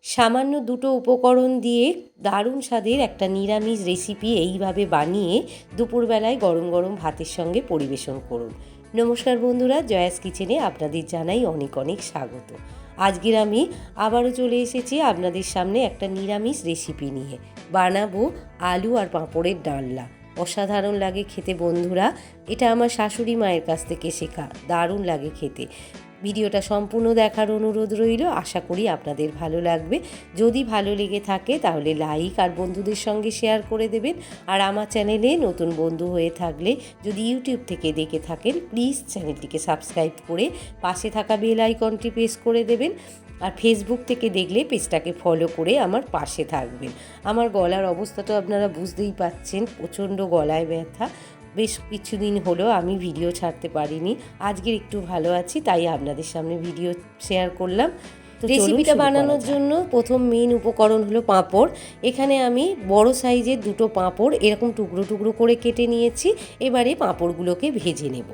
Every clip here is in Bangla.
সামান্য দুটো উপকরণ দিয়ে দারুণ স্বাদের একটা নিরামিষ রেসিপি এইভাবে বানিয়ে দুপুরবেলায় গরম গরম ভাতের সঙ্গে পরিবেশন করুন। নমস্কার বন্ধুরা, জয়াস কিচেনে আপনাদের জানাই অনেক অনেক স্বাগত। আজকের আমি আবারও চলে এসেছি আপনাদের সামনে একটা নিরামিষ রেসিপি নিয়ে। বানাবো আলু আর পাঁপড়ের ডালনা। অসাধারণ লাগে খেতে বন্ধুরা, এটা আমার শাশুড়ি মায়ের কাছ থেকে শেখা, দারুণ লাগে খেতে। ভিডিওটা সম্পূর্ণ দেখার অনুরোধ রইল, আশা করি আপনাদের ভালো লাগবে। যদি ভালো লেগে থাকে তাহলে লাইক আর বন্ধুদের সঙ্গে শেয়ার করে দেবেন। আর আমার চ্যানেলে নতুন বন্ধু হয়ে থাকলে, যদি ইউটিউব থেকে দেখে থাকেন, প্লিজ চ্যানেলটিকে সাবস্ক্রাইব করে পাশে থাকা বেল আইকনটি প্রেস করে দেবেন। আর ফেসবুক থেকে দেখলে পেজটাকে ফলো করে আমার পাশে থাকবেন। আমার গলার অবস্থা তো আপনারা বুঝতেই পাচ্ছেন, প্রচণ্ড গলায় ব্যথা। বেশ কিছুদিন হলো আমি ভিডিও ছাড়তে পারিনি। আজকের একটু ভালো আছি, তাই আপনাদের সামনে ভিডিও শেয়ার করলাম। রেসিপিটা বানানোর জন্য প্রথম মেন উপকরণ হলো পাঁপড়। এখানে আমি বড় সাইজের দুটো পাঁপড় এরকম টুকরো টুকরো করে কেটে নিয়েছি। এবারে পাঁপড়গুলোকে ভেজে নেব।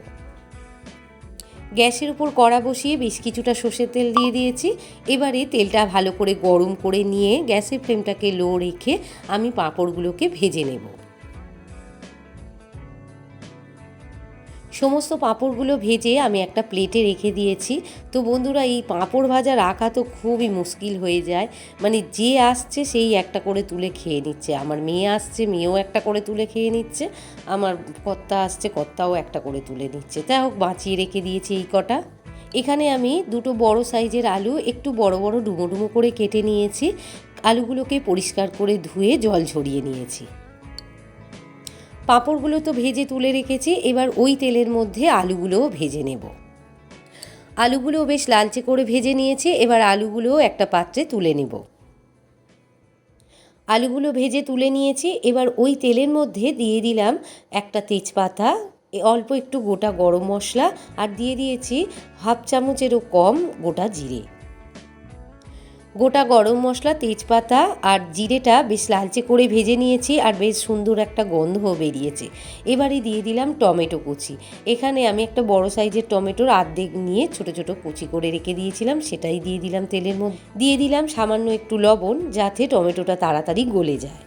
গ্যাসের উপর কড়া বসিয়ে বেশ কিছুটা সর্ষের তেল দিয়ে দিয়েছি। এবারে তেলটা ভালো করে গরম করে নিয়ে গ্যাসের ফ্লেমটাকে লো রেখে আমি পাঁপড়গুলোকে ভেজে নেব। সমস্ত পাঁপড়গুলো ভেজে আমি একটা প্লেটে রেখে দিয়েছি। তো বন্ধুরা, এই পাঁপড় ভাজা রাখা তো খুবই মুশকিল হয়ে যায়, মানে যে আসছে সেই একটা করে তুলে খেয়ে নিচ্ছে। আমার মেয়ে আসছে, মেয়েও একটা করে তুলে খেয়ে নিচ্ছে। আমার কর্তা আসছে, কর্তাও একটা করে তুলে নিচ্ছে। তাই হোক, বাঁচিয়ে রেখে দিয়েছি এই কটা। এখানে আমি দুটো বড় সাইজের আলু একটু বড় বড় ডুমো ডুমো করে কেটে নিয়েছি। আলুগুলোকে পরিষ্কার করে ধুয়ে জল ঝরিয়ে নিয়েছি। পাঁপড়গুলো তো ভেজে তুলে রেখেছি, এবার ওই তেলের মধ্যে আলুগুলোও ভেজে নেব। আলুগুলো বেশ লালচে করে ভেজে নিয়েছি, এবার আলুগুলোও একটা পাত্রে তুলে নেব। আলুগুলো ভেজে তুলে নিয়েছি, এবার ওই তেলের মধ্যে দিয়ে দিলাম একটা তেজপাতা, অল্প একটু গোটা গরম মশলা, আর দিয়ে দিয়েছি হাফ চামচেরও কম গোটা জিরে। গোটা গরম মশলা, তেজপাতা আর জিরেটা বেশ লালচে করে ভেজে নিয়েছি, আর বেশ সুন্দর একটা গন্ধ বেরিয়েছে। এবারে দিয়ে দিলাম টমেটো কুচি। এখানে আমি একটা বড় সাইজের টমেটোর অর্ধেক নিয়ে ছোট ছোট কুচি করে রেখে দিয়েছিলাম, সেটাই দিয়ে দিলাম তেলের মধ্যে। দিয়ে দিলাম সামান্য একটু লবণ, যাতে টমেটোটা তাড়াতাড়ি গলে যায়।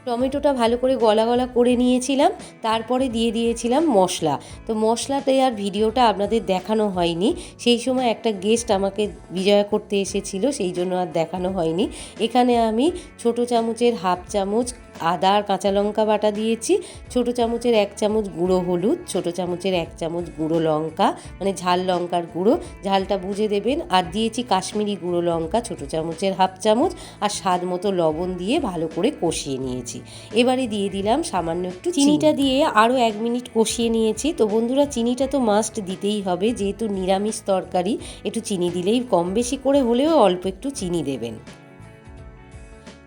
টমেটোটা ভালো করে গলা গলা করে নিয়েছিলাম, তারপরে দিয়ে দিয়েছিলাম মশলা। তো মশলাতে আর ভিডিওটা আপনাদের দেখানো হয়নি, সেই সময় একটা গেস্ট আমাকে বিজয়া করতে এসেছিল, সেই জন্য আর দেখানো হয়নি। এখানে আমি ছোট চামচের হাফ চামচ আদা আর কাঁচা লঙ্কা বাটা দিয়েছি, ছোট চামচের 1 চামচ গুঁড়ো হলুদ, ছোট চামচের 1 চামচ গুঁড়ো লঙ্কা, মানে ঝাল লঙ্কার গুঁড়ো, ঝালটা বুঝে দেবেন। আর দিয়েছি কাশ্মীরি গুঁড়ো লঙ্কা ছোট চামচের হাফ চামচ, আর স্বাদ মতো লবণ দিয়ে ভালো করে কষিয়ে নিয়েছি। এবারে দিয়ে দিলাম সামান্য একটু চিনিটা দিয়ে আরও 1 মিনিট কষিয়ে নিয়েছি। তো বন্ধুরা, চিনিটা তো মাস্ট দিতেই হবে, যেহেতু নিরামিষ তরকারি, একটু চিনি দিলেই, কম বেশি করে হলেও অল্প একটু চিনি দেবেন।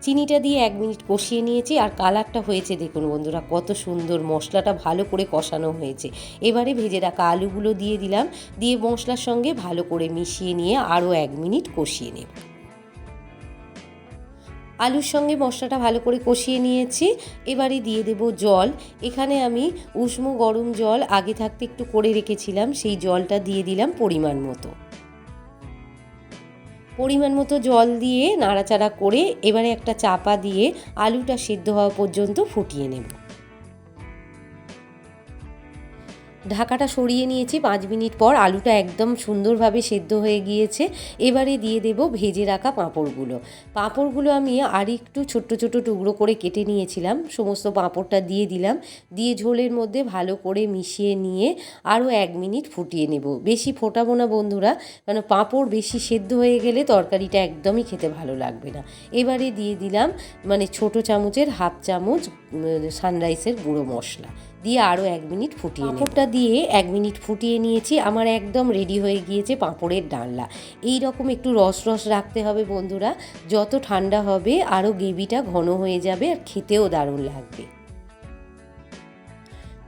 চিনিটা দিয়ে 1 মিনিট কষিয়ে নিয়েছি, আর কালারটা হয়েছে দেখুন বন্ধুরা, কত সুন্দর, মশলাটা ভালো করে কষানো হয়েছে। এবারে ভেজে রাখা আলুগুলো দিয়ে দিলাম, দিয়ে মশলার সঙ্গে ভালো করে মিশিয়ে নিয়ে আরও 1 মিনিট কষিয়ে নেব। আলুর সঙ্গে মশলাটা ভালো করে কষিয়ে নিয়েছি। এবারে দিয়ে দেব জল। এখানে আমি উষ্ণ গরম জল আগে থাকতে একটু করে রেখেছিলাম, সেই জলটা দিয়ে দিলাম পরিমাণ মতো জল দিয়ে নাড়াচাড়া করে এবারে একটা চাপা দিয়ে আলুটা সিদ্ধ হওয়া পর্যন্ত ফুটিয়ে নেব। ঢাকাটা সরিয়ে নিয়েছি 5 মিনিট পর, আলুটা একদম সুন্দরভাবে সেদ্ধ হয়ে গিয়েছে। এবারে দিয়ে দেব ভেজে রাখা পাঁপড়গুলো আমি আর একটু ছোট্ট ছোট্ট টুকরো করে কেটে নিয়েছিলাম, সমস্ত পাঁপড়টা দিয়ে দিলাম। দিয়ে ঝোলের মধ্যে ভালো করে মিশিয়ে নিয়ে আরও 1 মিনিট ফুটিয়ে নেব। বেশি ফোটাবো না বন্ধুরা, কারণ পাঁপড় বেশি সেদ্ধ হয়ে গেলে তরকারিটা একদমই খেতে ভালো লাগবে না। এবারে দিয়ে দিলাম মানে ছোট চামচের হাফ চামচ সানরাইসের গুঁড়ো মশলা দিয়ে আরও 1 মিনিট ফুটিয়ে নেব। পাঁপড়টা দিয়ে 1 মিনিট ফুটিয়ে নিয়েছি, আমার একদম রেডি হয়ে গিয়েছে পাঁপড়ের ডালনা। এই রকম একটু রস রস রাখতে হবে বন্ধুরা, যত ঠান্ডা হবে আরও গ্রেভিটা ঘন হয়ে যাবে, আর খেতেও দারুণ লাগবে।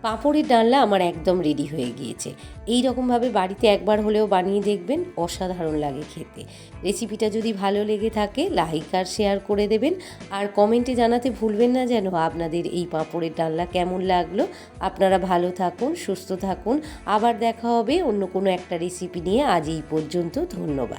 পাঁপড়ের ডালনা আমার একদম রেডি হয়ে গিয়েছে। এই রকমভাবে বাড়িতে একবার হলেও বানিয়ে দেখবেন, অসাধারণ লাগে খেতে। রেসিপিটা যদি ভালো লেগে থাকে লাইক আর শেয়ার করে দেবেন, আর কমেন্টে জানাতে ভুলবেন না যেন আপনাদের এই পাঁপড়ের ডালনা কেমন লাগলো। আপনারা ভালো থাকুন, সুস্থ থাকুন, আবার দেখা হবে অন্য কোনো একটা রেসিপি নিয়ে। আজ এই পর্যন্ত, ধন্যবাদ।